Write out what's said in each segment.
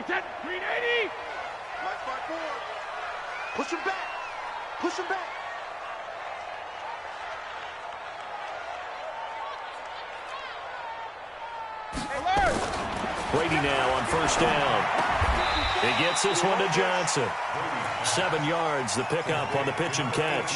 set. 380. Nice spot forward. Push him back. Push him back. Brady now on first down. He gets this one to Johnson. 7 yards, the pickup on the pitch and catch.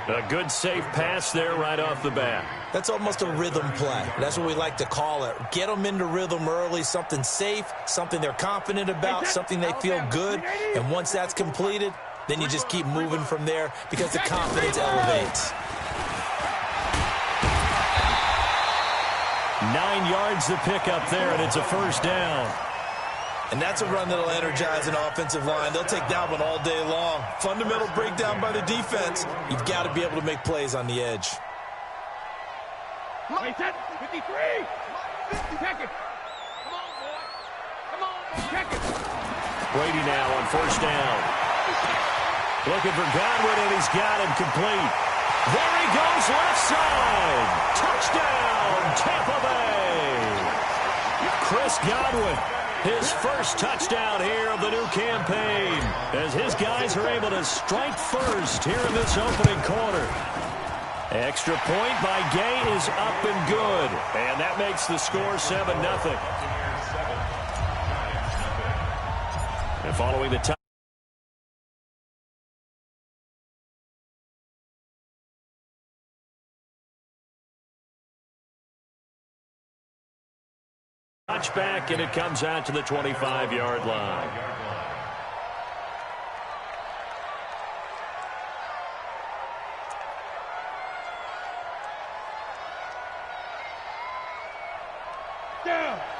A good safe pass there right off the bat. That's almost a rhythm play. That's what we like to call it. Get them into rhythm early, something safe, something they're confident about, something they feel good. And once that's completed, then you just keep moving from there because the confidence elevates. 9 yards the pickup there, and it's a first down. And that's a run that'll energize an offensive line. They'll take that one all day long. Fundamental breakdown by the defense. You've got to be able to make plays on the edge. Play set. 53. Check it. Come on, boy. Come on. Check it. Brady now on first down. Looking for Godwin, and he's got him complete. There he goes, left side. Touchdown, Tampa Bay. Chris Godwin, his first touchdown here of the new campaign, as his guys are able to strike first here in this opening quarter. Extra point by Gay is up and good, and that makes the score 7-0. And following the touchback, and it comes out to the 25-yard line.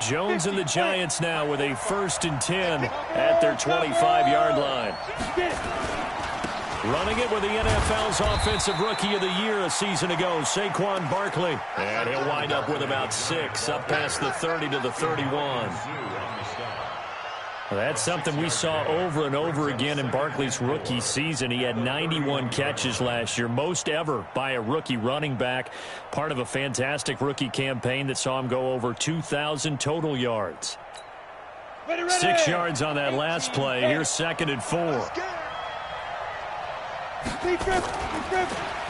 Jones and the Giants now with a 1st and 10 at their 25-yard line. Running it with the NFL's Offensive Rookie of the Year a season ago, Saquon Barkley. And he'll wind up with about 6, up past the 30 to the 31. That's something we saw over and over again in Barkley's rookie season. He had 91 catches last year, most ever by a rookie running back. Part of a fantastic rookie campaign that saw him go over 2,000 total yards. 6 yards on that last play. Here's 2nd and 4.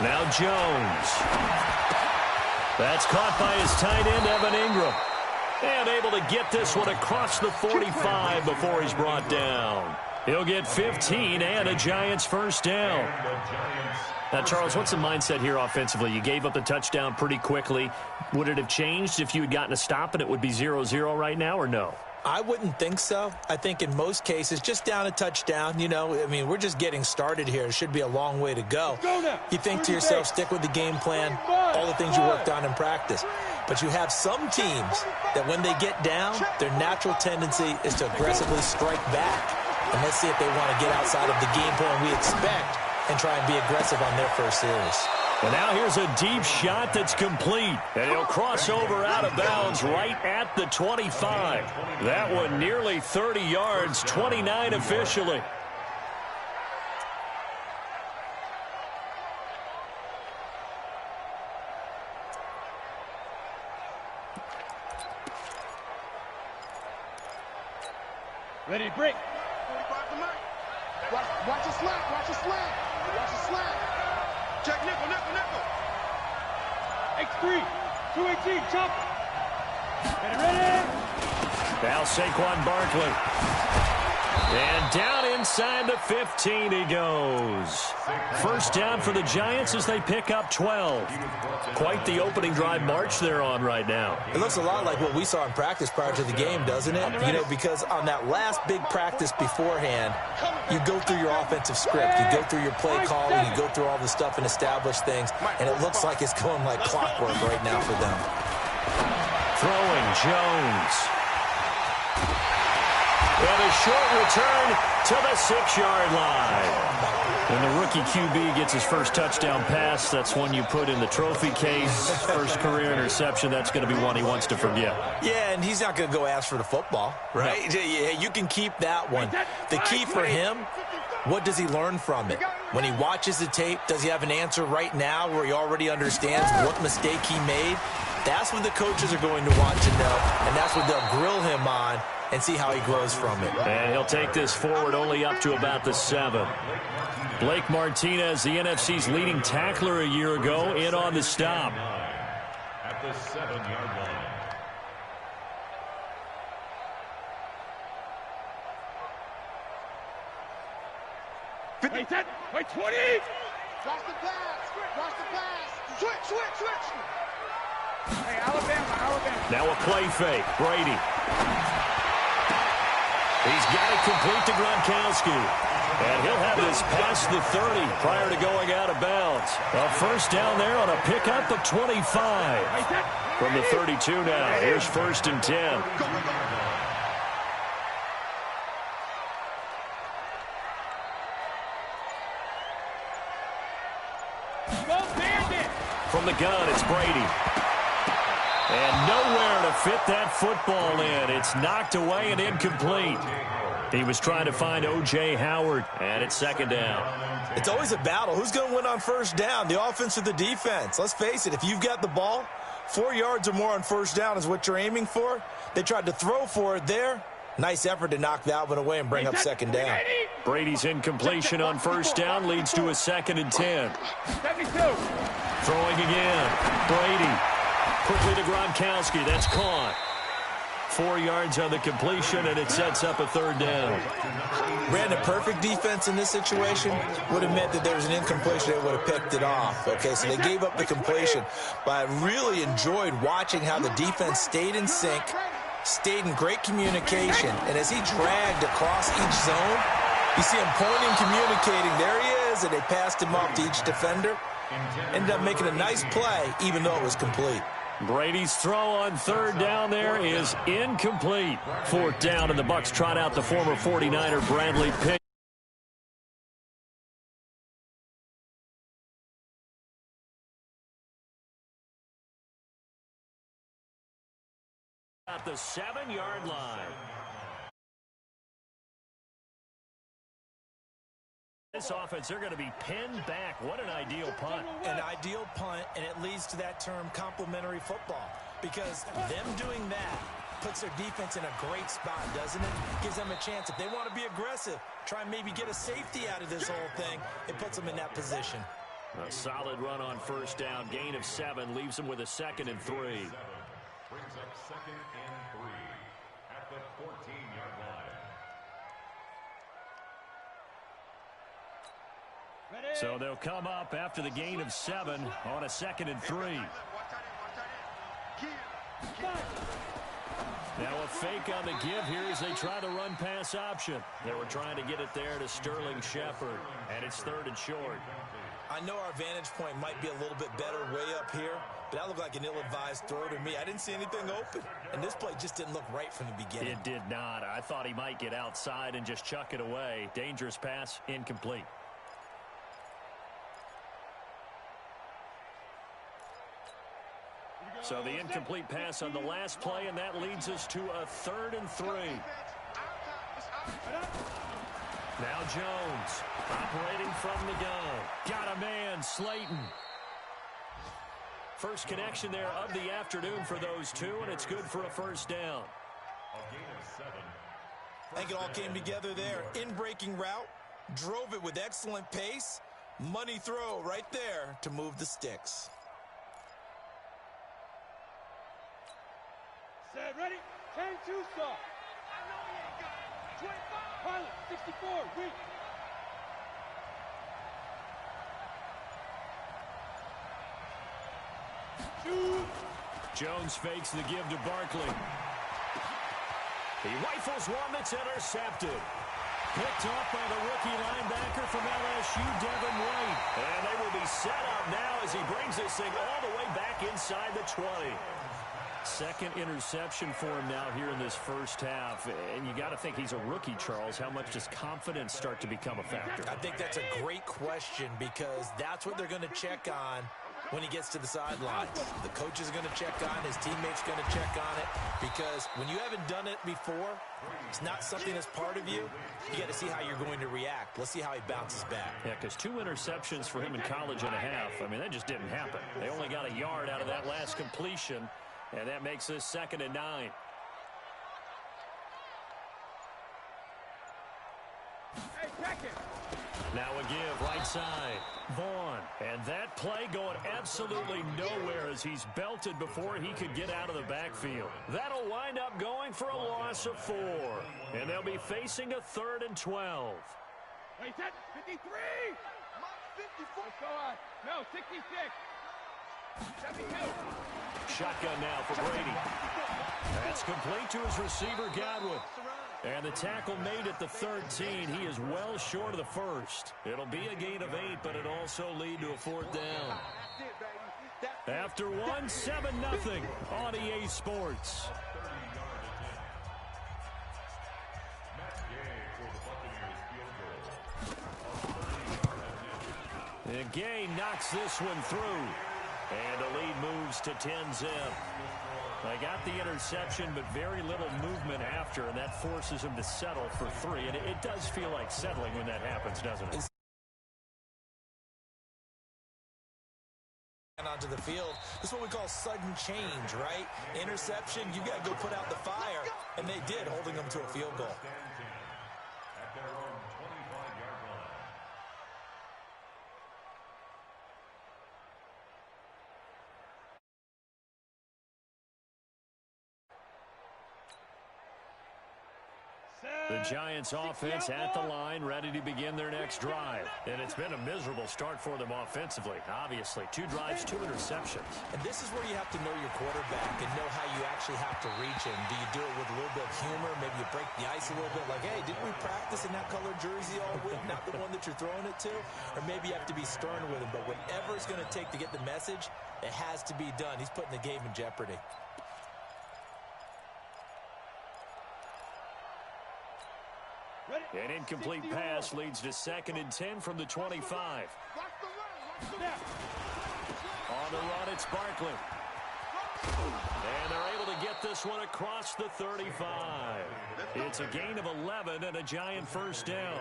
Now Jones. That's caught by his tight end, Evan Ingram. And able to get this one across the 45 before he's brought down. He'll get 15 and a Giants first down. Now, Charles, what's the mindset here offensively? You gave up the touchdown pretty quickly. Would it have changed if you had gotten a stop and it would be 0-0 right now, or no? I wouldn't think so. I think in most cases, just down a touchdown, we're just getting started here. It should be a long way to go. You think to yourself, stick with the game plan, all the things you worked on in practice. But you have some teams that when they get down, their natural tendency is to aggressively strike back. And let's see if they want to get outside of the game plan we expect and try and be aggressive on their first series. And now here's a deep shot that's complete. And he'll cross over out of bounds right at the 25. That one nearly 30 yards, 29 officially. Ready, break. Watch your slap. Watch your slap. Watch your slap. Check nickel. X3, 218, chop. Ready. Now Saquon Barkley. And down inside the 15 he goes. First down for the Giants as they pick up 12. Quite the opening drive march they're on right now. It looks a lot like what we saw in practice prior to the game, doesn't it? Because on that last big practice beforehand, you go through your offensive script. You go through your play calling. You go through all the stuff and establish things. And it looks like it's going like clockwork right now for them. Throwing Jones. And a short return to the 6-yard line. And the rookie QB gets his first touchdown pass. That's one you put in the trophy case. First career interception, that's going to be one he wants to forget. Yeah, and he's not going to go ask for the football, right? No. Yeah, you can keep that one. The key for him, what does he learn from it? When he watches the tape, does he have an answer right now where he already understands what mistake he made? That's what the coaches are going to want to know, and that's what they'll grill him on and see how he grows from it. And he'll take this forward only up to about the 7. Blake Martinez, the NFC's leading tackler a year ago, in on the stop. At the 7-yard line. Wait, 10. Wait, 20. Watch the pass. Watch the pass. Switch. Hey, Alabama. Now a play fake. Brady. He's got it complete to Gronkowski. And he'll have this past the 30 prior to going out of bounds. A first down there on a pickup of 25. From the 32 now. Here's 1st and 10. From the gun, it's Brady. And nowhere to fit that football in. It's knocked away and incomplete. He was trying to find O.J. Howard, and it's 2nd down. It's always a battle. Who's going to win on 1st down, the offense or the defense? Let's face it, if you've got the ball, 4 yards or more on 1st down is what you're aiming for. They tried to throw for it there. Nice effort to knock that one away and bring up 2nd down. Brady's incompletion on 1st down leads to a 2nd and 10. 72. Throwing again. Brady. Quickly to Gronkowski. That's caught. 4 yards on the completion, and it sets up a 3rd down. Brandon, perfect defense in this situation would have meant that there was an incompletion. They would have picked it off. Okay, so they gave up the completion. But I really enjoyed watching how the defense stayed in sync, stayed in great communication, and as he dragged across each zone, you see him pointing, communicating. There he is, and they passed him off to each defender. Ended up making a nice play, even though it was complete. Brady's throw on 3rd down there is incomplete. 4th down, and the Bucs trot out the former 49er Bradley Pitt. At the 7-yard line. This offense, they're going to be pinned back. What an ideal punt. An ideal punt, and it leads to that term complementary football, because them doing that puts their defense in a great spot, doesn't it? Gives them a chance. If they want to be aggressive, try and maybe get a safety out of this whole thing, it puts them in that position. A solid run on 1st down. Gain of 7 leaves them with a 2nd and 3. Brings up 2nd and 3 at the 14-yard line. So they'll come up after the gain of 7 on a 2nd and 3. Now a fake on the give here as they try the run-pass option. They were trying to get it there to Sterling Shepard, and it's 3rd and short. I know our vantage point might be a little bit better way up here, but that looked like an ill-advised throw to me. I didn't see anything open, and this play just didn't look right from the beginning. It did not. I thought he might get outside and just chuck it away. Dangerous pass, incomplete. So the incomplete pass on the last play, and that leads us to a 3rd and 3. Now Jones operating from the gun. Got a man, Slayton. First connection there of the afternoon for those two, and it's good for a 1st down. I think it all came together there. In-breaking route, drove it with excellent pace. Money throw right there to move the sticks. Set, ready? 10-2 stop. 25. Pilot, 64, weak. Shoot. Jones fakes the give to Barkley. He rifles one that's intercepted. Picked off by the rookie linebacker from LSU, Devin White. And they will be set up now as he brings this thing all the way back inside the 20. Second interception for him now here in this first half. And you got to think he's a rookie, Charles. How much does confidence start to become a factor? I think that's a great question, because that's what they're going to check on when he gets to the sidelines. The coach is going to check on, his teammates going to check on it, because when you haven't done it before, it's not something that's part of you. You got to see how you're going to react. Let's see how he bounces back. Yeah, because 2 interceptions for him in college and a half. I mean, that just didn't happen. They only got a yard out of that last completion, and that makes this 2nd and 9. Hey, check it. Now a give right side. Vaughn. And that play going absolutely nowhere as he's belted before he could get out of the backfield. That'll wind up going for a loss of 4. And they'll be facing a 3rd and 12. Wait, set. 53. 54. Let's go on. No, 66. 72. Shotgun now for Brady. That's complete to his receiver, Godwin. And the tackle made at the 13. He is well short of the first. It'll be a gain of 8, but it also lead to a 4th down. After 1, 7-0 on EA Sports. And Gay knocks this one through. And the lead moves to 10-zip. They got the interception, but very little movement after, and that forces him to settle for 3. And it does feel like settling when that happens, doesn't it? Onto the field. This is what we call sudden change, right? Interception, you got to go put out the fire. And they did, holding them to a field goal. The Giants offense at the line, ready to begin their next drive. And it's been a miserable start for them offensively. Obviously, 2 drives, 2 interceptions. And this is where you have to know your quarterback and know how you actually have to reach him. Do you do it with a little bit of humor? Maybe you break the ice a little bit, like, hey, didn't we practice in that colored jersey all week? Not the one that you're throwing it to? Or maybe you have to be stern with him. But whatever it's going to take to get the message, it has to be done. He's putting the game in jeopardy. An incomplete pass leads to 2nd and 10 from the 25. On the run, it's Barkley. And they're able to get this one across the 35. It's a gain of 11 and a Giant 1st down.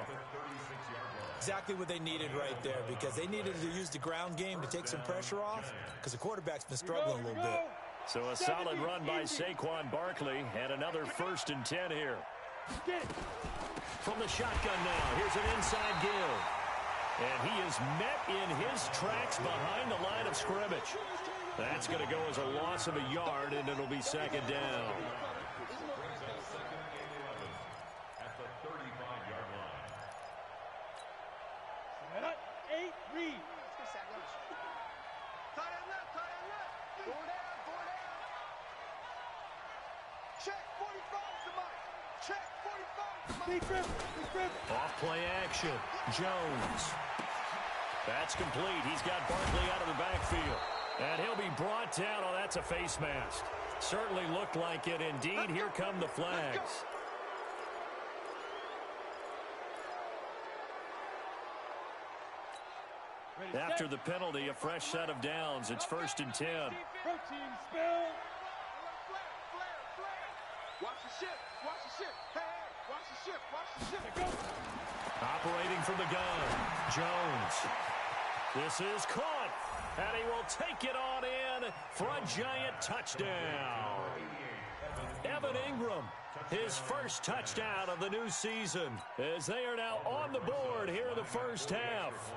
Exactly what they needed right there, because they needed to use the ground game to take some pressure off, because the quarterback's been struggling a little bit. So a solid run by Saquon Barkley, and another 1st and 10 here. From the shotgun now, here's an inside give. And he is met in his tracks behind the line of scrimmage. That's going to go as a loss of a yard, and it'll be 2nd down. At the 35-yard line. 8, read. Tight end left. Go down. Check 45, somebody. Check 45. Off play action. Jones. That's complete. He's got Barkley out of the backfield. And he'll be brought down. Oh, that's a face mask. Certainly looked like it. Indeed, here come the flags. After the penalty, a fresh set of downs. It's 1st and 10. Protein spill. Watch the ship. Hey, watch the ship. Operating from the gun, Jones. This is caught, and he will take it on in for a Giant touchdown. Evan Ingram, his 1st touchdown of the new season, as they are now on the board here in the 1st half.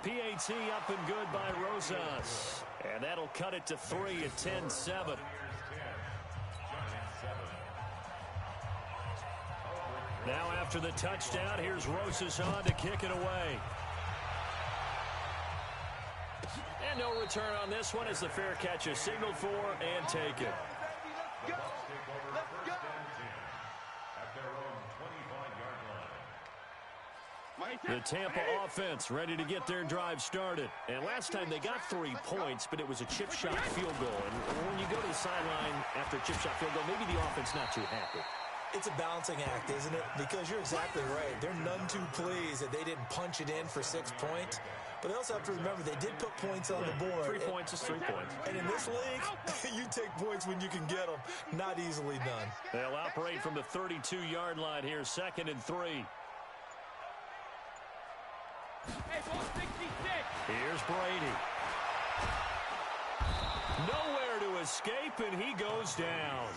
PAT up and good by Rosas. And that'll cut it to 3 at 10-7. Now after the touchdown, here's Rosas on to kick it away. And no return on this one as the fair catch is signaled for and taken. The Tampa offense ready to get their drive started. And last time they got 3 points, but it was a chip shot field goal. And when you go to the sideline after a chip shot field goal, maybe the offense not too happy. It's a balancing act, isn't it? Because you're exactly right. They're none too pleased that they didn't punch it in for 6 points. But they also have to remember they did put points on the board. 3 points is 3 points. And in this league, you take points when you can get them. Not easily done. They'll operate from the 32-yard line here, 2nd and 3. Hey, ball 66. Here's Brady. Nowhere to escape, and he goes down.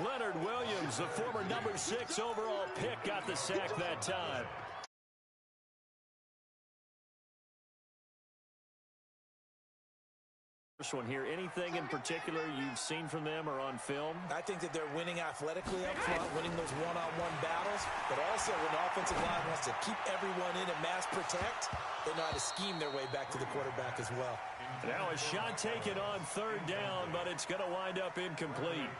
Leonard Williams, the former number 6 overall pick, got the sack that time. First one here, anything in particular you've seen from them or on film? I think that they're winning athletically up front, winning those one-on-one battles, but also when the offensive line wants to keep everyone in and mass protect, they know how to scheme their way back to the quarterback as well. Now a shot taken on 3rd down, but it's going to wind up incomplete.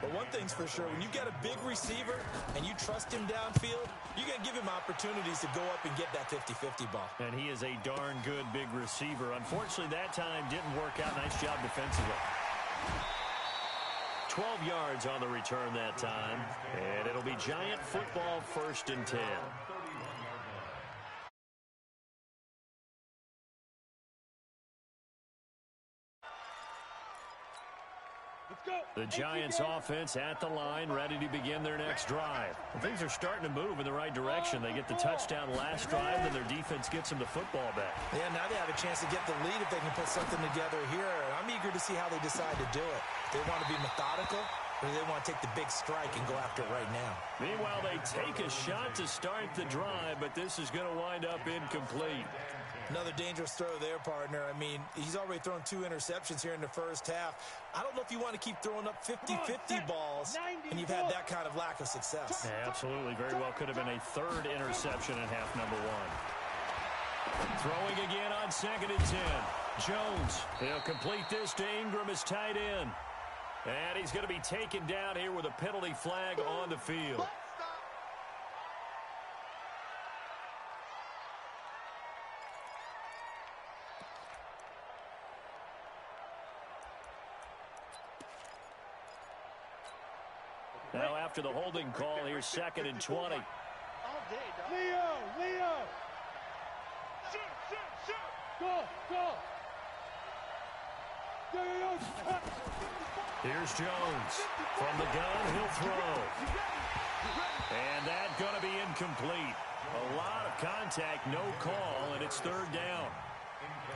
But one thing's for sure, when you got a big receiver and you trust him downfield, you're going to give him opportunities to go up and get that 50-50 ball. And he is a darn good big receiver. Unfortunately, that time didn't work out. Nice job defensively. 12 yards on the return that time. And it'll be Giant football, 1st and 10. The Giants offense at the line, ready to begin their next drive. Well, things are starting to move in the right direction. They get the touchdown last drive, then their defense gets them the football back. Yeah, now they have a chance to get the lead if they can put something together here. I'm eager to see how they decide to do it. They want to be methodical, or they want to take the big strike and go after it right now. Meanwhile, they take a shot to start the drive, but this is going to wind up incomplete. Another dangerous throw there, partner. I mean, he's already thrown 2 interceptions here in the first half. I don't know if you want to keep throwing up 50-50 balls, and you've had that kind of lack of success. Yeah, absolutely. Very well could have been a 3rd interception in half number 1. Throwing again on 2nd and 10. Jones, he'll complete this to Ingram as tight end. And he's going to be taken down here with a penalty flag on the field. Now after the holding call, here's 2nd and 20. All day, dog. Leo! Shoot! Go! Here's Jones. From the gun, he'll throw. And that's going to be incomplete. A lot of contact, no call, and it's 3rd down.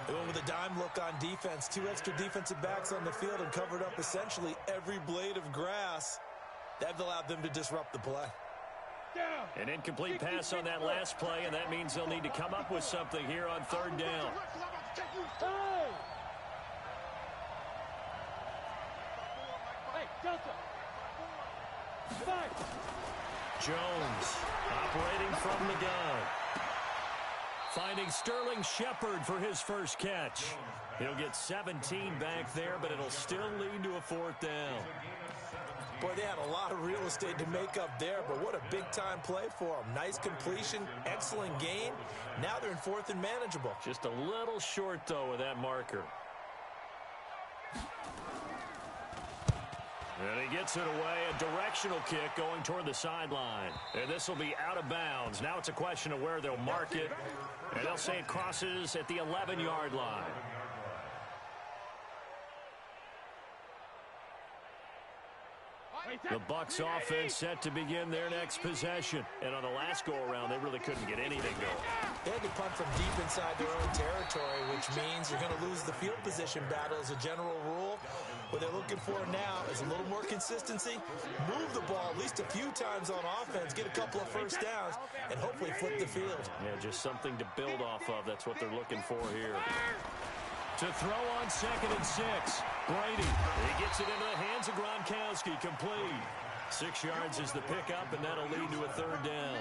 They went with a dime look on defense. 2 extra defensive backs on the field and covered up essentially every blade of grass. That allowed them to disrupt the play. An incomplete pass on that last play, and that means they'll need to come up with something here on 3rd down. Hey, Delta! Jones operating from the gun. Finding Sterling Shepard for his first catch. He'll get 17 back there, but it'll still lead to a 4th down. Boy, they had a lot of real estate to make up there, but what a big-time play for them. Nice completion, excellent gain. Now they're in 4th and manageable. Just a little short, though, with that marker. And he gets it away, a directional kick going toward the sideline. And this will be out of bounds. Now it's a question of where they'll mark it. And they'll say it crosses at the 11-yard line. The Bucs offense set to begin their next possession. And on the last go-around, they really couldn't get anything going. They had to punt from deep inside their own territory, which means you're going to lose the field position battle as a general rule. What they're looking for now is a little more consistency, move the ball at least a few times on offense, get a couple of first downs, and hopefully flip the field. Yeah, just something to build off of. That's what they're looking for here. To throw on 2nd and 6. Brady, he gets it into the hands of Gronkowski, complete. 6 yards is the pickup, and that'll lead to a 3rd down.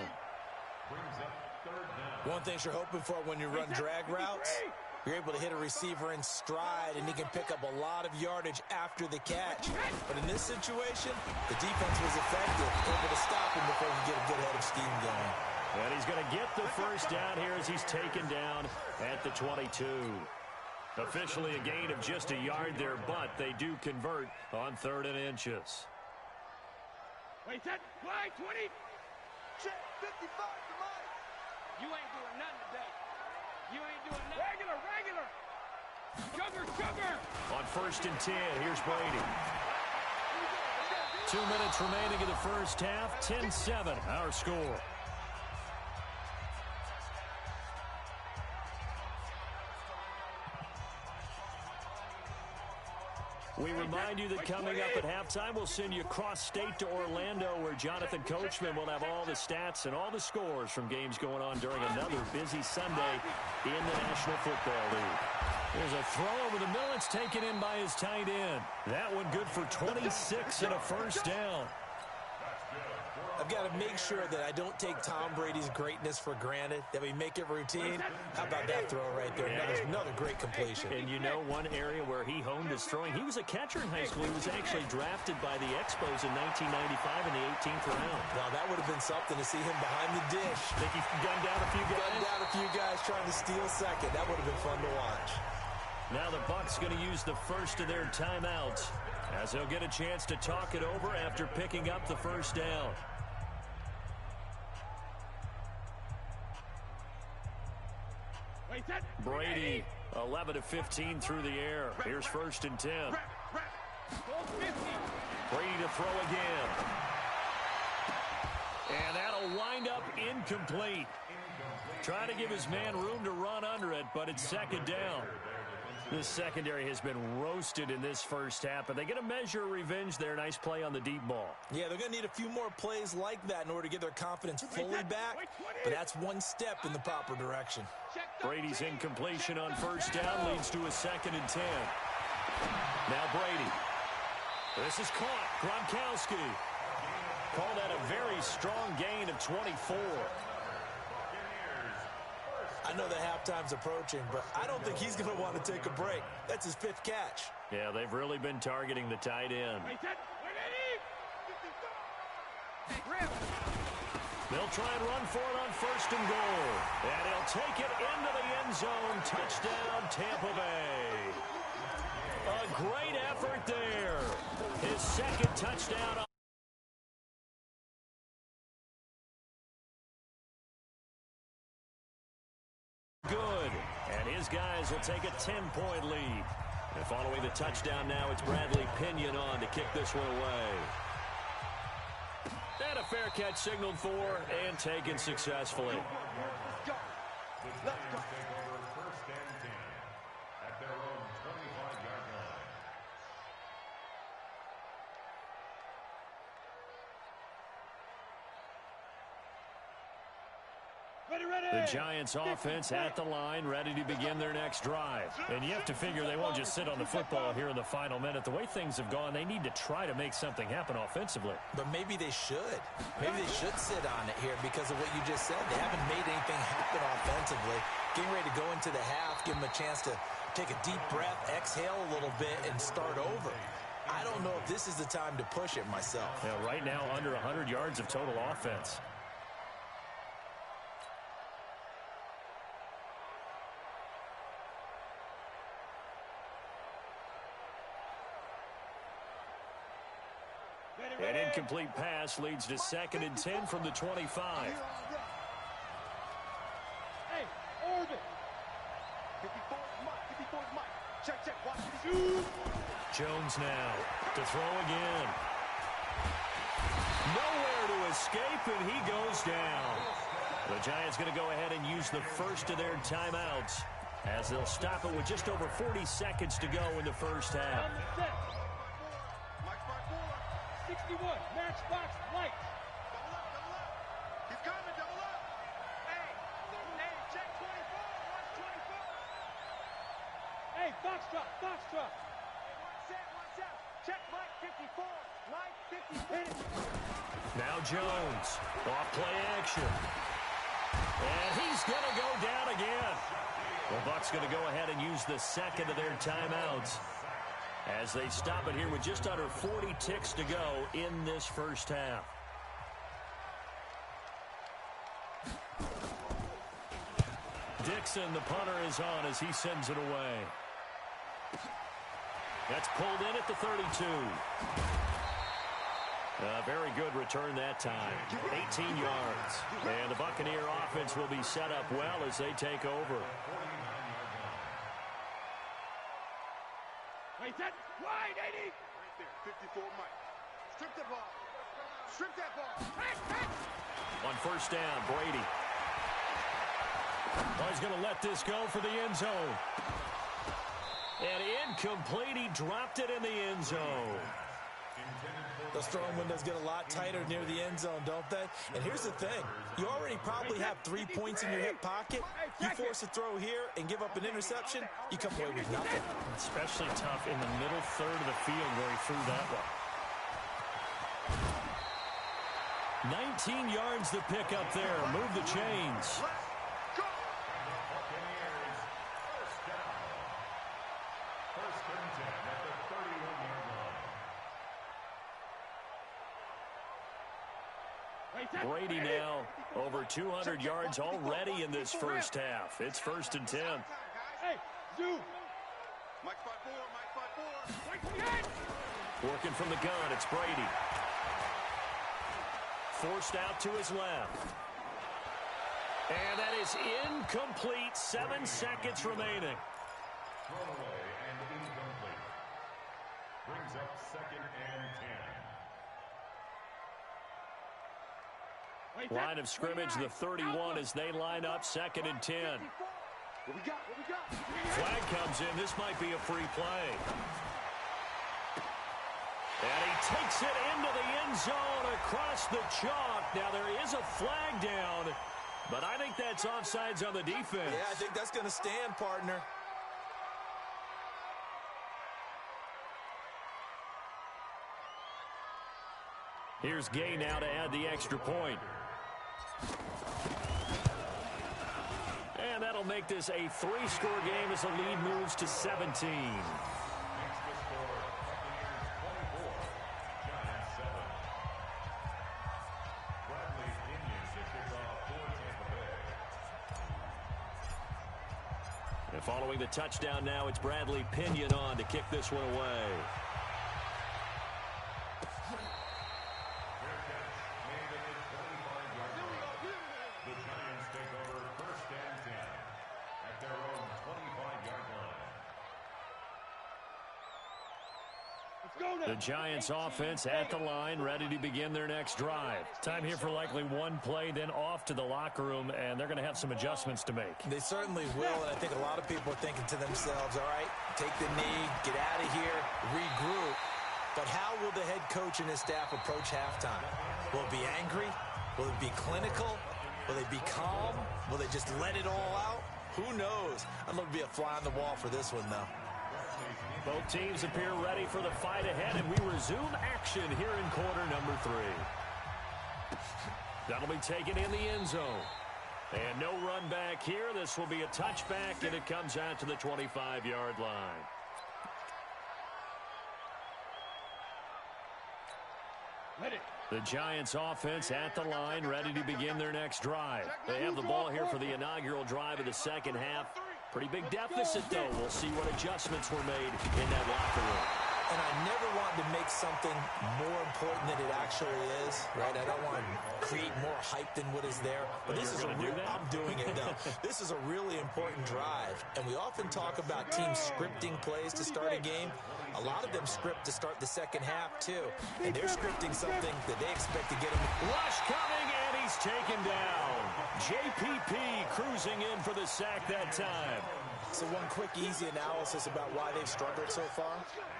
One thing you're hoping for when you run drag routes, you're able to hit a receiver in stride, and he can pick up a lot of yardage after the catch. But in this situation, the defense was effective, able to stop him before he get a good head of steam going. And he's going to get the first down here as he's taken down at the 22. Officially a gain of just a yard there, but they do convert on 3rd and inches. Wait, set. Wide, 20. Check, 55 to Mike. You ain't doing nothing today. You ain't doing nothing. Regular. Sugar. On 1st and 10, here's Brady. 2 minutes remaining in the first half. 10-7, our score. We remind you that coming up at halftime, we'll send you cross-state to Orlando, where Jonathan Coachman will have all the stats and all the scores from games going on during another busy Sunday in the National Football League. There's a throw over the middle. It's taken in by his tight end. That one good for 26 and a first down. I've got to make sure that I don't take Tom Brady's greatness for granted, that we make it routine. How about that throw right there? Another great completion. And you know, one area where he honed his throwing, he was a catcher in high school. He was actually drafted by the Expos in 1995 in the 18th round. Well, that would have been something to see him behind the dish. Think he gunned down a few guys? Gunned down a few guys trying to steal second. That would have been fun to watch. Now the Bucs going to use the first of their timeouts, as they'll get a chance to talk it over after picking up the first down. Brady, 11 of 15 through the air. Here's 1st and 10. Brady to throw again. And that'll wind up incomplete. Trying to give his man room to run under it, but it's 2nd down. This secondary has been roasted in this first half, but they get a measure of revenge there. Nice play on the deep ball. Yeah, they're going to need a few more plays like that in order to get their confidence fully back, but that's one step in the proper direction. Brady's incompletion on 1st down leads to a 2nd and 10. Now Brady. This is caught. Gronkowski. Call that a very strong gain of 24. I know that halftime's approaching, but I don't think he's going to want to take a break. That's his 5th catch. Yeah, they've really been targeting the tight end. They'll try and run for it on 1st and goal. And he'll take it into the end zone. Touchdown, Tampa Bay. A great effort there. His 2nd touchdown. Good. And his guys will take a 10-point lead. And following the touchdown now, it's Bradley Pinion on to kick this one away. And a fair catch signaled for and taken successfully. Let's go. The Giants offense at the line, ready to begin their next drive. And you have to figure they won't just sit on the football here in the final minute. The way things have gone, they need to try to make something happen offensively. But maybe they should. Maybe they should sit on it here because of what you just said. They haven't made anything happen offensively. Getting ready to go into the half, give them a chance to take a deep breath, exhale a little bit, and start over. I don't know if this is the time to push it myself. Yeah, right now, under 100 yards of total offense. An incomplete pass leads to 2nd and 10 from the 25. Hey, orbit. 54 Mike. Check. Watch it. Jones now to throw again. Nowhere to escape, and he goes down. The Giants going to go ahead and use the first of their timeouts as they'll stop it with just over 40 seconds to go in the first half. 61, matchbox light. Double up. He's coming, double up. Hey, check 24. Watch 24. Hey, foxtrot. Watch out. Check Mike 54. Mike 54. Now Jones, off play action. And he's going to go down again. The Bucs going to go ahead and use the second of their timeouts as they stop it here with just under 40 ticks to go in this first half. Dixon, the punter, is on as he sends it away. That's pulled in at the 32. A very good return that time. 18 yards. And the Buccaneer offense will be set up well as they take over. Wait, that wide, 80. Right there, 54 Mike. Strip the ball. Strip that ball. On first down, Brady. Well, he's going to let this go for the end zone. And incomplete. He dropped it in the end zone. Those throwing windows get a lot tighter near the end zone, don't they? And here's the thing. You already probably have 3 points in your hip pocket. You force a throw here and give up an interception, you come away with nothing. Especially tough in the middle third of the field where he threw that one. 19 yards to pick up there. Move the chains. Brady now over 200 yards already in this first half. It's 1st and 10. Hey, Zoo. Mike 5-4, Mike 5-4. Working from the gun, it's Brady. Forced out to his left. And that is incomplete. 7 seconds remaining. Throwaway and incomplete. Brings up 2nd and 10. Line of scrimmage, the 31 as they line up 2nd and 10. What we got? What we got? Flag comes in. This might be a free play. And he takes it into the end zone across the chalk. Now there is a flag down, but I think that's offsides on the defense. Yeah, I think that's going to stand, partner. Here's Gay now to add the extra point. And that'll make this a 3-score game as the lead moves to 17. Makes the score Buccaneers 24, Giants 7. Bradley Pinion to kick off for Tampa Bay. And following the touchdown now, it's Bradley Pinion on to kick this one away. The Giants offense at the line, ready to begin their next drive. Time here for likely one play, then off to the locker room, and they're going to have some adjustments to make. They certainly will, and I think a lot of people are thinking to themselves, all right, take the knee, get out of here, regroup. But how will the head coach and his staff approach halftime? Will it be angry? Will it be clinical? Will they be calm? Will they just let it all out? Who knows? I'm going to be a fly on the wall for this one, though. Both teams appear ready for the fight ahead, and we resume action here in quarter number 3. That'll be taken in the end zone. And no run back here. This will be a touchback, and it comes out to the 25-yard line. The Giants offense at the line, ready to begin their next drive. They have the ball here for the inaugural drive of the second half. Pretty big deficit, though. We'll see what adjustments were made in that locker room. And I never want to make something more important than it actually is, right? I don't want to create more hype than what is there. But this is I'm doing it now. This is a really important drive. And we often talk about teams scripting plays to start a game. A lot of them script to start the second half, too. And they're scripting something that they expect to get them. Rush coming, and he's taken down. JPP cruising in for the sack that time. So one quick, easy analysis about why they've struggled so far.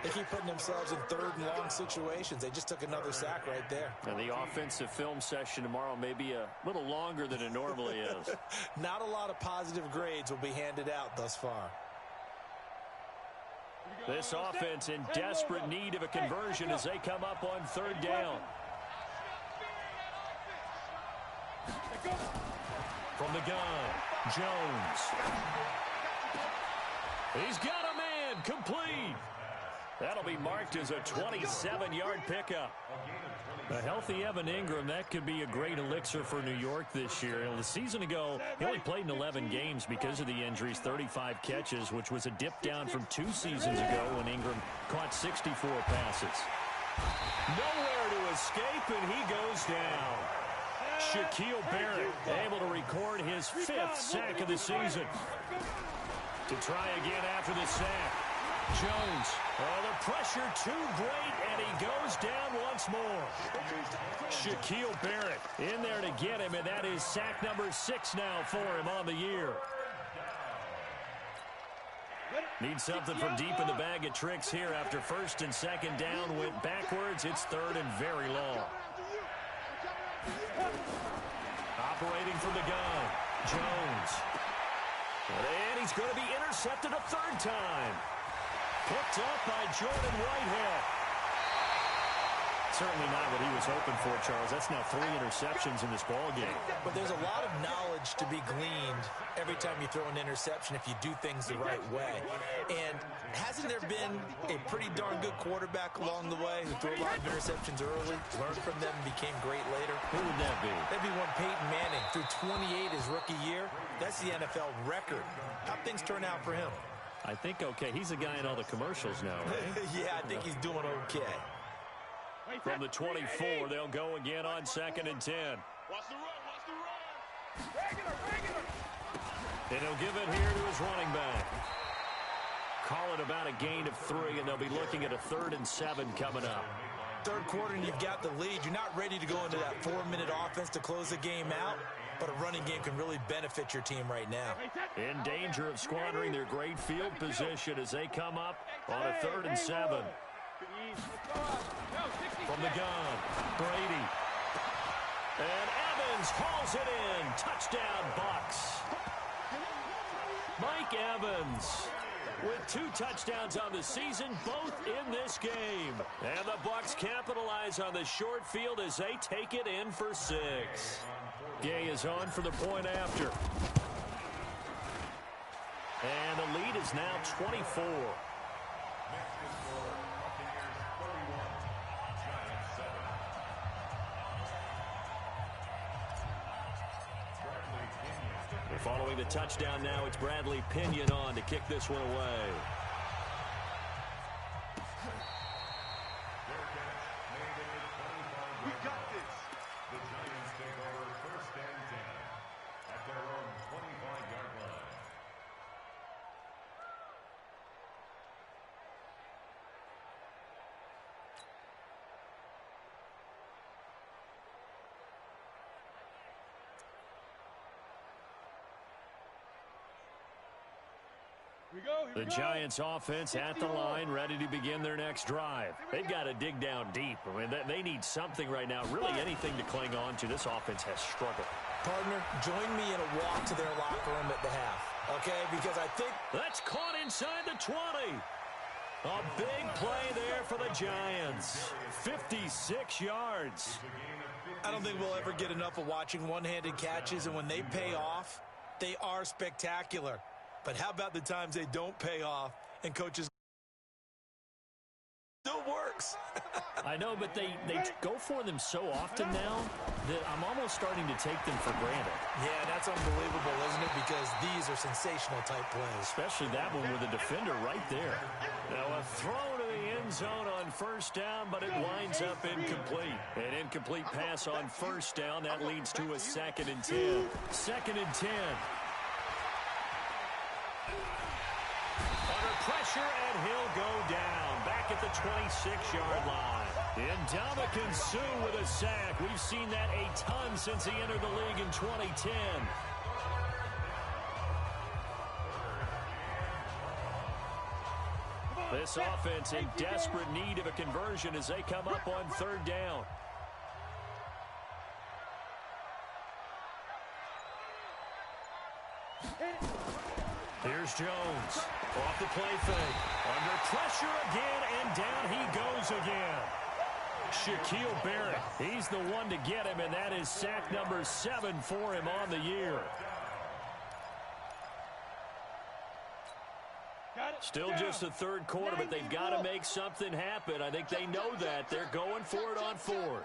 They keep putting themselves in 3rd and long situations. They just took another sack right there. And the offensive film session tomorrow may be a little longer than it normally is. Not a lot of positive grades will be handed out thus far. This offense in desperate need of a conversion as they come up on 3rd down. From the gun, Jones. He's got a man, complete. That'll be marked as a 27-yard pickup. A healthy Evan Ingram, that could be a great elixir for New York this year. The season ago, he only played in 11 games because of the injuries, 35 catches, which was a dip down from 2 seasons ago when Ingram caught 64 passes. Nowhere to escape, and he goes down. Shaquille Barrett able to record his 5th sack of the season. To try again after the sack. Jones. Oh, the pressure too great, and he goes down once more. Shaquille Barrett in there to get him, and that is sack number 6 now for him on the year. Need something from deep in the bag of tricks here after 1st and 2nd down went backwards. It's 3rd and very long. Operating from the gun, Jones. And he's going to be intercepted a 3rd time. Picked up by Jordan Whitehead. Certainly not what he was hoping for, Charles. That's now 3 interceptions in this ballgame. But there's a lot of knowledge to be gleaned every time you throw an interception if you do things the right way. And hasn't there been a pretty darn good quarterback along the way who threw a lot of interceptions early, learned from them, and became great later? Who would that be? That'd be one Peyton Manning. Threw 28 his rookie year. That's the NFL record. How'd things turn out for him? I think okay. He's a guy in all the commercials now, right? Yeah, I think he's doing okay. From the 24, they'll go again on 2nd and 10. Watch the run, watch the run. Regular. And he'll give it here to his running back. Call it about a gain of 3, and they'll be looking at a 3rd and 7 coming up. 3rd quarter and you've got the lead. You're not ready to go into that 4-minute offense to close the game out, but a running game can really benefit your team right now. In danger of squandering their great field position as they come up on a 3rd and 7. From the gun, Brady. And Evans hauls it in. Touchdown, Bucs. Mike Evans with 2 touchdowns on the season, both in this game. And the Bucs capitalize on the short field as they take it in for 6. Gay is on for the point after. And the lead is now 24. Following the touchdown now, it's Bradley Pinion on to kick this one away. We got this. The Giants take over 1st and 10 at their own 25-yard line. The Giants offense at the line, ready to begin their next drive. They've got to dig down deep. I mean, they need something right now, really anything to cling on to. This offense has struggled. Partner, join me in a walk to their locker room at the half, okay? Because I think... That's caught inside the 20. A big play there for the Giants. 56 yards. I don't think we'll ever get enough of watching one-handed catches, and when they pay off, they are spectacular. But how about the times they don't pay off and coaches still works? I know, but they go for them so often now that I'm almost starting to take them for granted. Yeah, that's unbelievable, isn't it? Because these are sensational type plays. Especially that one with a defender right there. Now a throw to the end zone on 1st down, but it winds up incomplete. An incomplete pass on 1st down. That leads to a 2nd and 10. 2nd and 10. Under pressure, and he'll go down. Back at the 26-yard line. And Ndamukong Suh with a sack. We've seen that a ton since he entered the league in 2010. This offense in desperate need of a conversion as they come up on 3rd down. Here's Jones. Off the play fake. Under pressure again, and down he goes again. Shaquille Barrett, he's the one to get him, and that is sack number 7 for him on the year. Still just the 3rd quarter, but they've got to make something happen. I think they know that. They're going for it on 4th.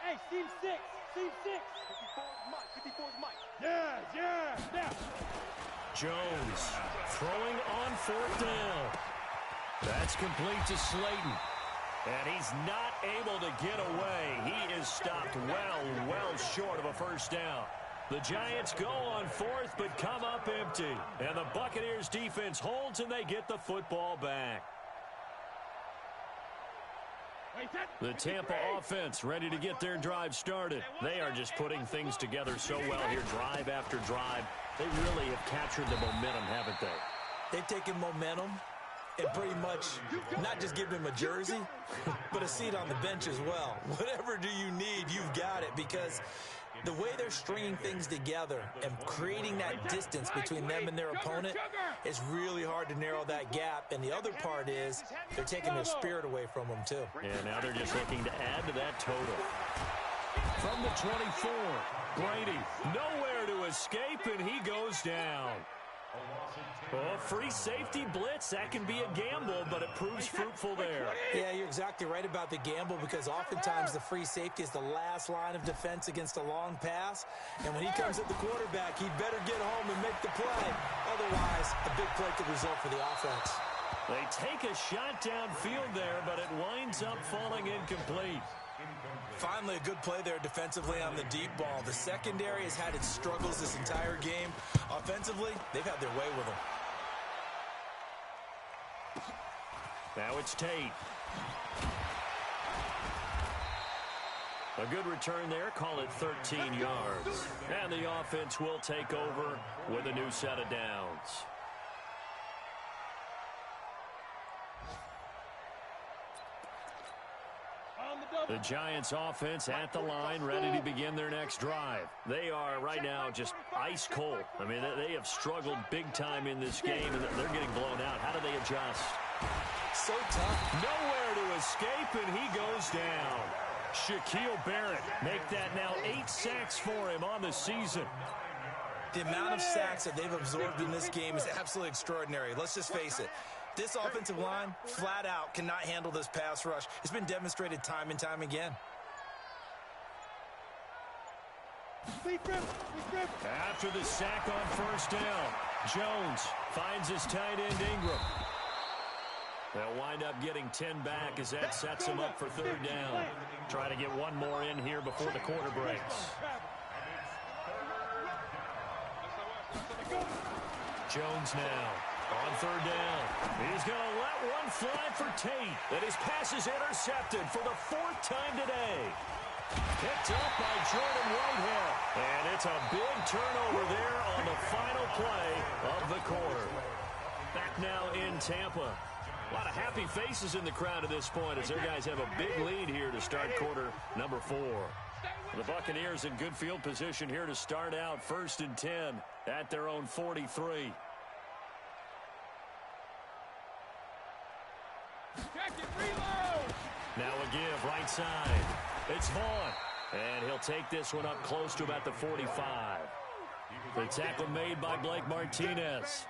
Hey, Steve 6. Steve 6. 54's Mike. Yeah. Now. Jones throwing on 4th down. That's complete to Slayton. And he's not able to get away. He is stopped well short of a first down. The Giants go on fourth but come up empty. And the Buccaneers defense holds and they get the football back. The Tampa offense ready to get their drive started. They are just putting things together so well here, drive after drive. They really have captured the momentum, haven't they? They've taken momentum and pretty much not just give him a jersey, but a seat on the bench as well. Whatever do you need, you've got it, because the way they're stringing things together and creating that distance between them and their opponent, it's really hard to narrow that gap. And the other part is they're taking their spirit away from them, too. And now they're just looking to add to that total. From the 24, Brady nowhere to escape, and he goes down. Oh, free safety blitz, that can be a gamble, but it proves fruitful there. Yeah, you're exactly right about the gamble, because oftentimes the free safety is the last line of defense against a long pass. And when he comes at the quarterback, he'd better get home and make the play. Otherwise, a big play could result for the offense. They take a shot downfield there, but it winds up falling incomplete. Finally, a good play there defensively on the deep ball. The secondary has had its struggles this entire game. Offensively, they've had their way with them. Now it's Tate. A good return there, call it 13 yards. And the offense will take over with a new set of downs. The Giants offense at the line, ready to begin their next drive. They are right now just ice cold. I mean, they have struggled big time in this game, and they're getting blown out. How do they adjust? So tough. Nowhere to escape, and he goes down. Shaquille Barrett make that now 8 sacks for him on the season. The amount of sacks that they've absorbed in this game is absolutely extraordinary. Let's just face it. This offensive line, flat out, cannot handle this pass rush. It's been demonstrated time and time again. After the sack on first down, Jones finds his tight end Ingram. They'll wind up getting 10 back as that sets him up for third down. Try to get one more in here before the quarter breaks. Jones now on third down. He's going to let one fly for Tate. And his pass is intercepted for the 4th time today. Picked up by Jordan Whitehead. And it's a big turnover there on the final play of the quarter. Back now in Tampa. A lot of happy faces in the crowd at this point as their guys have a big lead here to start quarter number 4. The Buccaneers in good field position here to start out 1st and 10 at their own 43. Now a give right side. It's Vaughn. And he'll take this one up close to about the 45. The tackle made by Blake Martinez.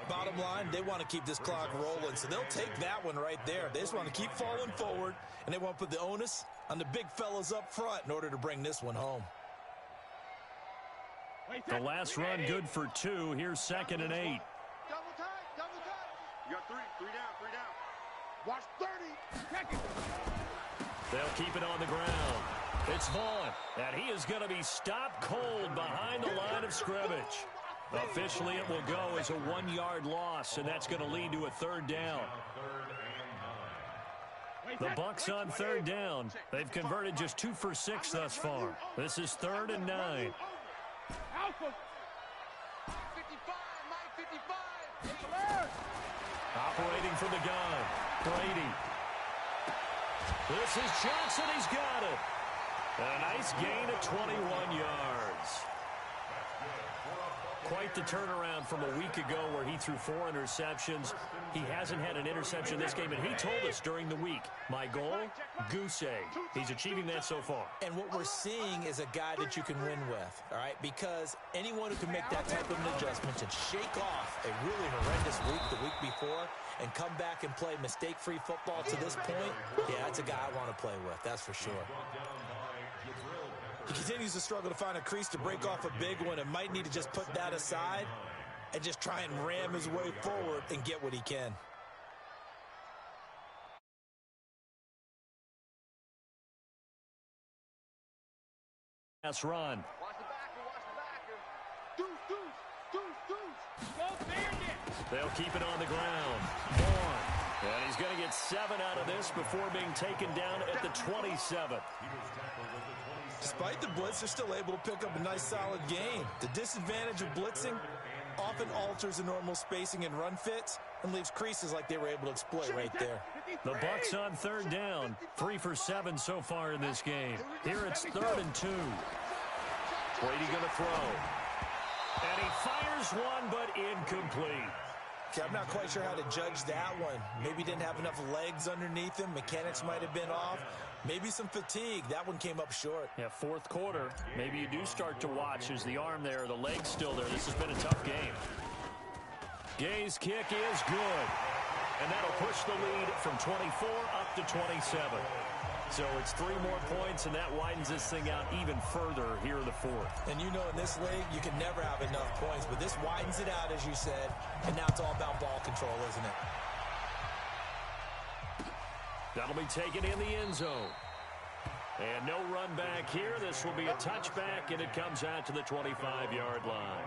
Bottom line, they want to keep this clock rolling, so they'll take that one right there. They just want to keep falling forward, and they want to put the onus on the big fellas up front in order to bring this one home. The last run good for 2. Here's 2nd and 8. Double tight. You got 3 down. Watch 30. They'll keep it on the ground. It's Vaughn, and he is going to be stopped cold behind the line of scrimmage. Officially, it will go as a 1-yard loss, and that's going to lead to a 3rd down. The Bucs on 3rd down. They've converted just 2 for 6 thus far. This is 3rd and 9. Operating from the gun, Brady. This is Johnson. He's got it. A nice gain of 21 yards. Quite the turnaround from a week ago where he threw 4 interceptions. He hasn't had an interception this game, and he told us during the week, my goal, goose egg. He's achieving that so far. And what we're seeing is a guy that you can win with, all right? Because anyone who can make that type of an adjustment and shake off a really horrendous week the week before and come back and play mistake-free football to this point, yeah, that's a guy I want to play with, that's for sure. He continues to struggle to find a crease to break off a big one and might need to just put that aside and just try and ram his way forward and get what he can. pass run. Watch the backer, watch the backer. Deuce, deuce, deuce, deuce. Go Bandits! They'll keep it on the ground. Vaughn. And he's going to get 7 out of this before being taken down at the 27. Despite the blitz, they're still able to pick up a nice, solid gain. The disadvantage of blitzing often alters the normal spacing and run fits and leaves creases like they were able to exploit right there. The Bucs on 3rd down. 3 for 7 so far in this game. Here it's 3rd and 2. Brady going to throw. And he fires one, but incomplete. Okay, I'm not quite sure how to judge that one. Maybe didn't have enough legs underneath him. Mechanics might have been off. Maybe some fatigue. That one came up short. Yeah, 4th quarter. Maybe you do start to watch as the arm there, the leg's still there. This has been a tough game. Gay's kick is good. And that'll push the lead from 24 up to 27. So it's 3 more points, and that widens this thing out even further here in the 4th. And you know in this league, you can never have enough points, but this widens it out, as you said, and now it's all about ball control, isn't it? That'll be taken in the end zone. And no run back here. This will be a touchback, and it comes out to the 25-yard line.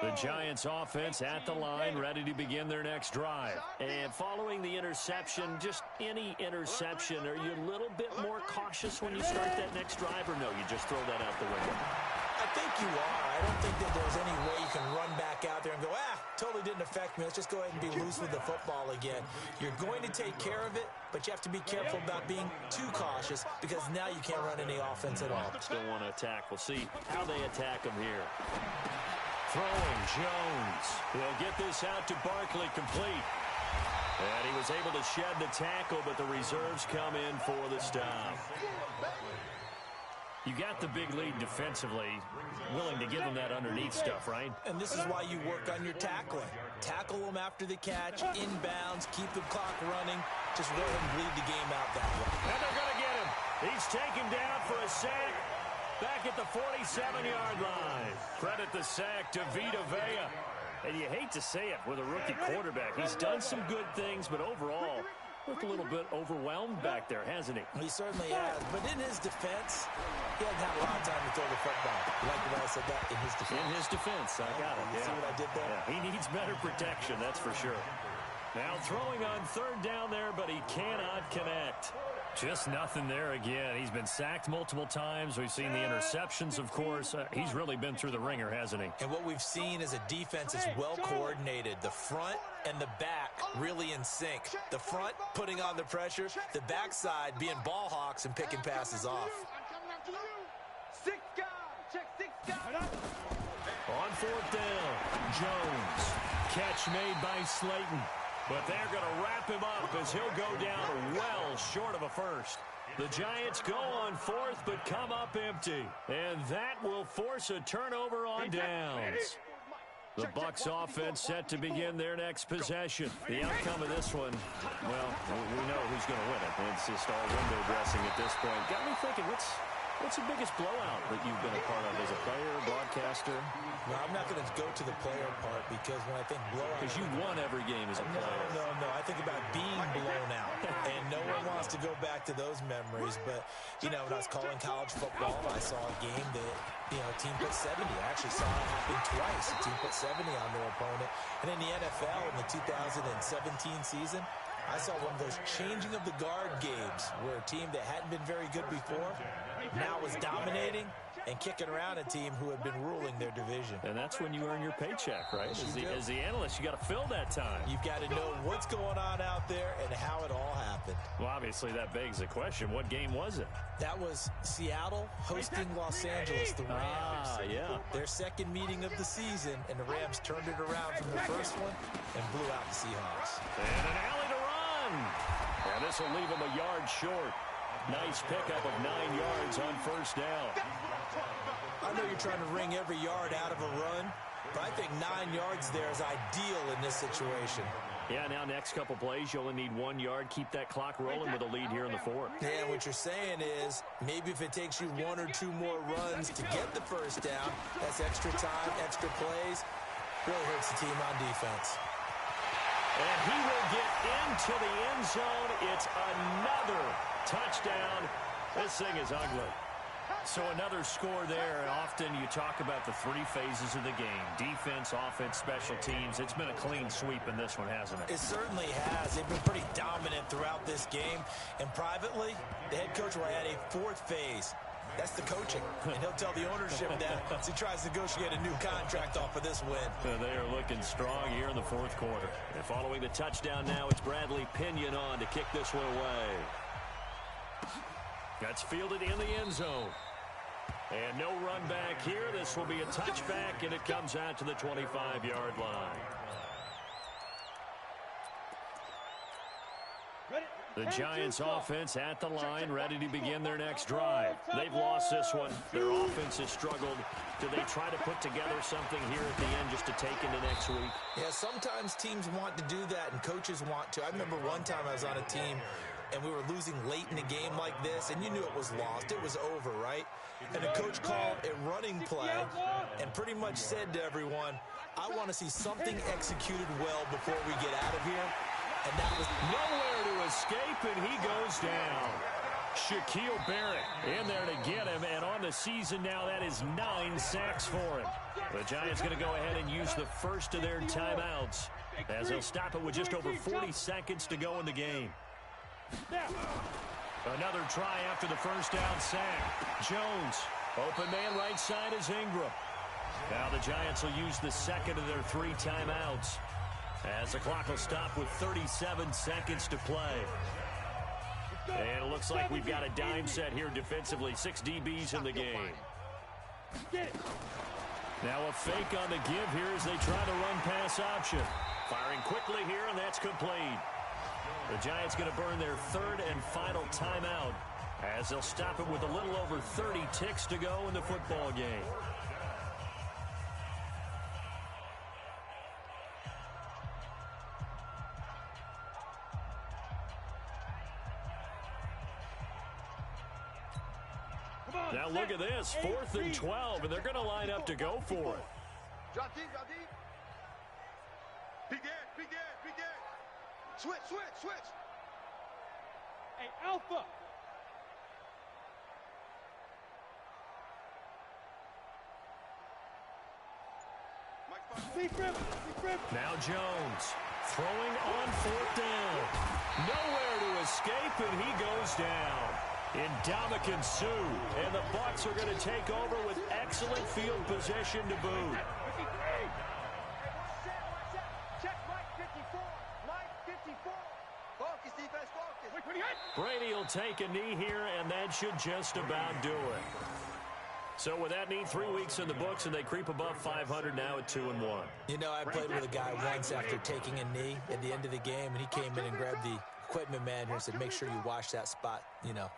The Giants offense at the line, ready to begin their next drive. And following the interception, just any interception, are you a little bit more cautious when you start that next drive, or no, you just throw that out the window? I think you are. I don't think that there's any way you can run back out there and go, totally didn't affect me. Let's just go ahead and be loose with the football again. You're going to take care of it, but you have to be careful about being too cautious because now you can't run any offense at all. Still want to attack. We'll see how they attack them here. Throwing Jones. He'll get this out to Barkley, complete. And he was able to shed the tackle, but the reserves come in for the stop. You got the big lead defensively, willing to give them that underneath stuff, right? And this is why you work on your tackling. Tackle them after the catch, inbounds, keep the clock running. Just go ahead and bleed the game out that way. And they're going to get him. He's taken down for a sack back at the 47-yard line. Credit the sack to Vita Vea. And you hate to say it with a rookie quarterback. He's done some good things, but overall, looked a little bit overwhelmed back there, hasn't he? He certainly has. But in his defense, he hasn't had a lot of time to throw the football. You like the way I said that? In his defense. In his defense, I got it. You see what I did there? Yeah, he needs better protection, that's for sure. Now throwing on 3rd down there, but he cannot connect. Just nothing there again. He's been sacked multiple times. We've seen the interceptions, of course. He's really been through the ringer, hasn't he? And what we've seen is a defense is well coordinated. The front and the back really in sync. The front putting on the pressure. The backside being ball hawks and picking passes off. Six guys! Check 6 guys! On 4th down, Jones. Catch made by Slayton. But they're going to wrap him up as he'll go down well short of a first. The Giants go on 4th but come up empty. And that will force a turnover on downs. The Bucs offense set to begin their next possession. The outcome of this one, well, we know who's going to win it. It's just all window dressing at this point. Got me thinking, what's the biggest blowout that you've been a part of as a player, broadcaster? No, I'm not going to go to the player part because when I think blowout... Because you won every game as a player. No. I think about being blown out. And no one wants to go back to those memories. But, you know, when I was calling college football, I saw a game that, you know, a team put 70. I actually saw it happen twice. A team put 70 on their opponent. And in the NFL, in the 2017 season, I saw one of those changing of the guard games where a team that hadn't been very good before now was dominating and kicking around a team who had been ruling their division. And that's when you earn your paycheck, right? As the analyst, you got to fill that time. You've got to know what's going on out there and how it all happened. Well, obviously, that begs the question, what game was it? That was Seattle hosting Los Angeles, the Rams. Yeah. Their second meeting of the season, and the Rams turned it around from the first one and blew out the Seahawks. And an alley to run. And this will leave him a yard short. Nice pickup of 9 yards on 1st down. I know you're trying to wring every yard out of a run, but I think 9 yards there is ideal in this situation. Yeah, now next couple plays, you only need 1 yard. Keep that clock rolling with a lead here in the 4th. Yeah, what you're saying is maybe if it takes you 1 or 2 more runs to get the first down, that's extra time, extra plays, really hurts the team on defense. And he will get into the end zone. It's another touchdown. This thing is ugly. So another score there. Often you talk about the three phases of the game: defense, offense, special teams. It's been a clean sweep in this one, hasn't it? It certainly has. They've been pretty dominant throughout this game. And privately, the head coach will add a fourth phase. That's the coaching. And he'll tell the ownership that as he tries to negotiate a new contract off of this win. They are looking strong here in the fourth quarter. And following the touchdown now, it's Bradley Pinion on to kick this one away. That's fielded in the end zone. And no run back here. This will be a touchback, and it comes out to the 25-yard line. The Giants offense at the line, ready to begin their next drive. They've lost this one. Their offense has struggled. Do they try to put together something here at the end just to take into next week? Yeah, sometimes teams want to do that and coaches want to. I remember one time I was on a team and we were losing late in a game like this, and you knew it was lost. It was over, right? And the coach called a running play and pretty much said to everyone, I want to see something executed well before we get out of here. And that was nowhere to escape, and he goes down. Shaquille Barrett in there to get him, and on the season now, that is 9 sacks for him. The Giants going to go ahead and use the first of their timeouts as they'll stop it with just over 40 seconds to go in the game. Another try after the first down sack. Jones, open man right side is Ingram. Now the Giants will use the second of their 3 timeouts as the clock will stop with 37 seconds to play. And it looks like we've got a dime set here defensively. 6 DBs in the game. Now a fake on the give here as they try the run-pass option. Firing quickly here, and that's complete. The Giants going to burn their 3rd and final timeout as they'll stop it with a little over 30 ticks to go in the football game. Now look at this, 4th and 12, and they're going to line up to go for it. Drop deep, drop deep. Begin. Switch. Hey, Alpha. Now Jones throwing on 4th down. Nowhere to escape, and he goes down. Ndamukong Suh, and the Bucs are going to take over with excellent field position to boot. Check Mike 54. Mike 54. Focus, defense, focus. Brady will take a knee here, and that should just about do it. So with that neat 3 weeks in the books, and they creep above 500 now at 2-1. You know, I played with a guy once after taking a knee at the end of the game, and he came in and grabbed the equipment manager and said, make sure you wash that spot,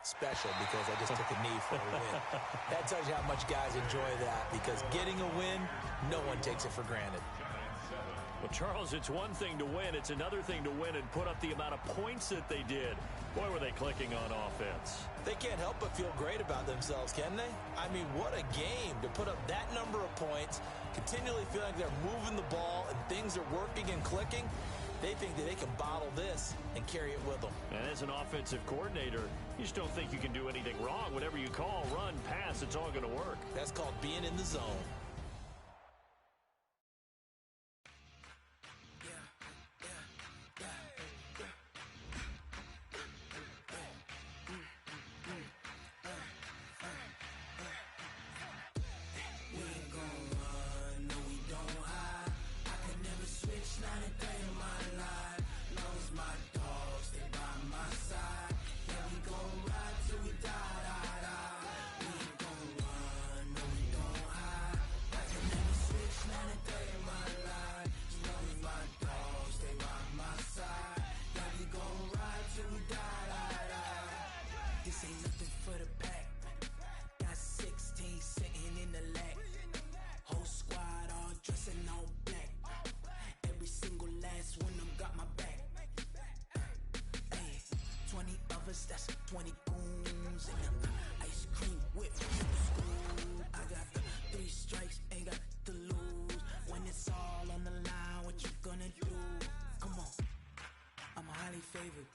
special, because I just took a knee for a win. That tells you how much guys enjoy that, because getting a win, no one takes it for granted. Well, Charles, it's one thing to win. It's another thing to win and put up the amount of points that they did. Boy, were they clicking on offense. They can't help but feel great about themselves, can they? I mean, what a game to put up that number of points, continually feeling like they're moving the ball and things are working and clicking. They think that they can bottle this and carry it with them. And as an offensive coordinator, you just don't think you can do anything wrong. Whatever you call, run, pass, it's all going to work. That's called being in the zone. favorite.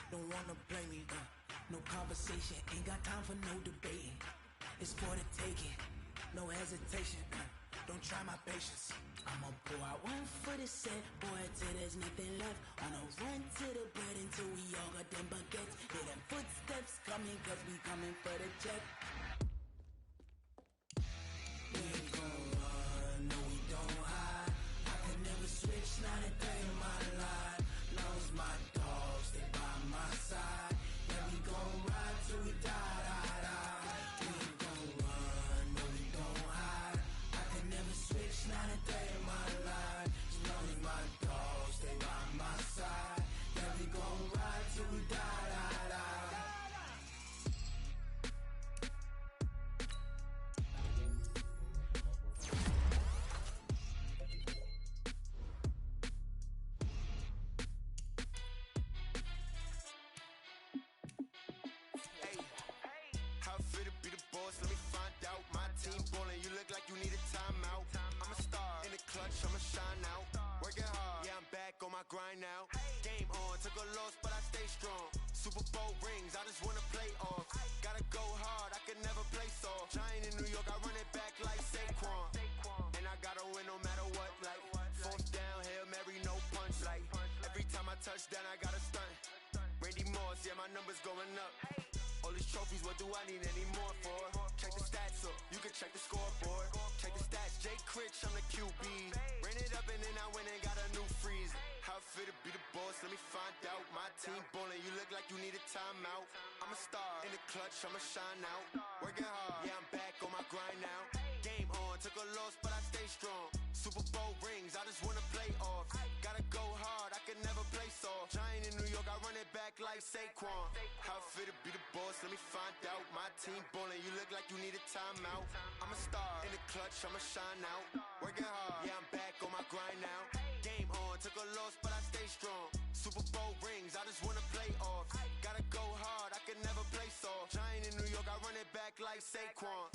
Don't wanna blame me, no conversation, ain't got time for no debating. It's for the taking, no hesitation, don't try my patience. I'ma pour out one for the set, boy, till there's nothing left. On a run to the bread until we all got them baguettes. Hear them footsteps coming, cause we coming for the check. We ain't gon' run, no we don't hide. I could never switch, not a day in my life. Long as my dogs, they by my side. Yeah, we gon' ride till we die, die, die. We ain't gon' run, no we don't hide. I could never switch, not a day in my life. As long as my dogs, they by my side. Yeah, we gon' ride till we die, die, die. How fit to be the boss? Let me find out. My team ballin', you look like you need a timeout. I'm a star in the clutch, I'ma shine out. Working hard, yeah, I'm back on my grind now. Game on, took a loss, but I stay strong. Super Bowl rings, I just wanna play off. Gotta go hard, I can never play soft. Giant in New York, I run it back like Saquon. And I gotta win no matter what, like fourth down, Hail Mary, no punch. Like every time I touch down, I gotta stunt. Randy Moss, yeah, my numbers going up. All these trophies, what do I need any more for? Check the stats up, you can check the scoreboard. Check the stats, Jake Critch, I'm the QB. Ran it up and then I went and got a new freeze. How fit to be the boss, let me find out. My team ballin', you look like you need a timeout. I'm a star in the clutch, I'ma shine out. Working hard, yeah, I'm back on my grind now. Game on, took a loss, but I stay strong. Super Bowl rings, I just wanna play off. Gotta go hard, I can never play soft. Giant in New York, I run it back like Saquon. How fit to be the boss, let me find out. My team ballin', you look like you need a timeout. I'm a star in the clutch, I'ma shine out. Working hard, yeah, I'm back on my grind now. Game on, took a loss, but I stay strong. Super Bowl rings, I just wanna play off. Gotta go hard, I can never play soft. Giant in New York, I run it back like Saquon.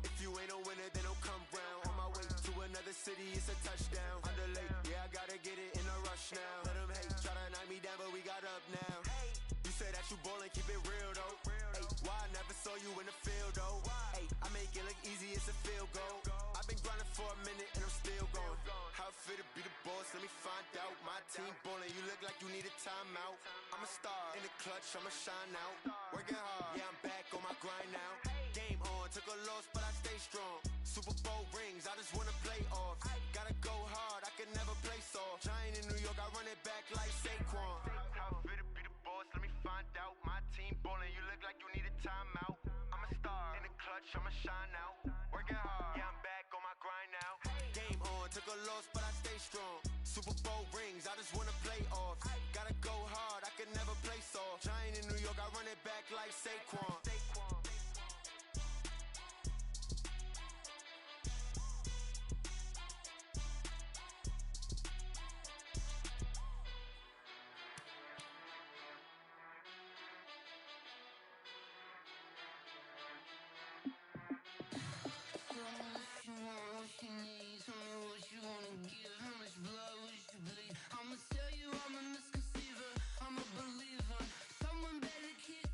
If you ain't a winner, then don't come round. On my way to another city, it's a touchdown. Underlay, yeah, I gotta get it in a rush now. Let them hate, try to knock me down, but we got up now. You say that you ballin', keep it real though. Hey, why I never saw you in the field though? Hey, I make it look easy, it's a field goal. I've been grinding for a minute and I'm still going. How fit to be the boss, let me find out. My team ballin', you look like you need a timeout. I'm a star in the clutch, I'ma shine out. Working hard, yeah, I'm back on my grind now. Game on, took a loss, but I stay strong. Super Bowl rings, I just wanna play off. Gotta go hard, I can never play soft. Giant in New York, I run it back like Saquon. How fit to be the boss, let me find out. My team ballin', you look like you need a timeout. I'm a star in the clutch, I'ma shine out. Working hard, yeah, I'm back on my grind now. Game on, took a loss, but I stay strong. Super Bowl rings, I just wanna play off. Gotta go hard, I can never play soft. Giant in New York, I run it back like Saquon. I'ma tell you I'm a misconceiver, I'm a believer. Someone better kick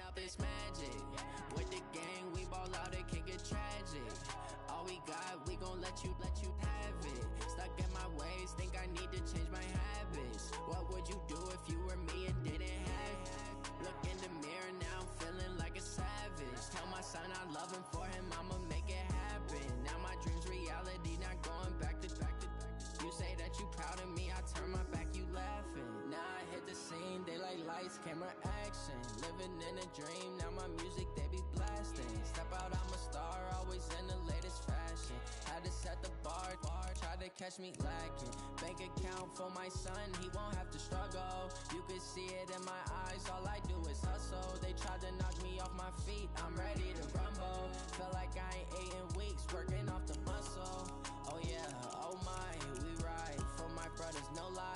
up, it's magic. With the gang, we ball out, it can get tragic. All we got, we gon' let you have it. Stuck in my ways, think I need to change my habits. What would you do if you were me and didn't have it? Look in the mirror, now I'm feeling like a savage. Tell my son I love him, for him I'ma make it happen. Now my dream's reality, not going back to. You say that you proud of me, I turn my back, you laughing. Now I hit the scene, they like lights, camera, action. Living in a dream, now my music, they be blasting. Step out, I'm a star, always in the latest fashion. Had to set the bar, try to catch me lacking. Bank account for my son, he won't have to struggle. You can see it in my eyes, all I do is hustle. They tried to knock me off my feet, I'm ready to rumble. Feel like I ain't ate in weeks, working off the muscle. Oh yeah, oh my, we ride for my brothers, no lie.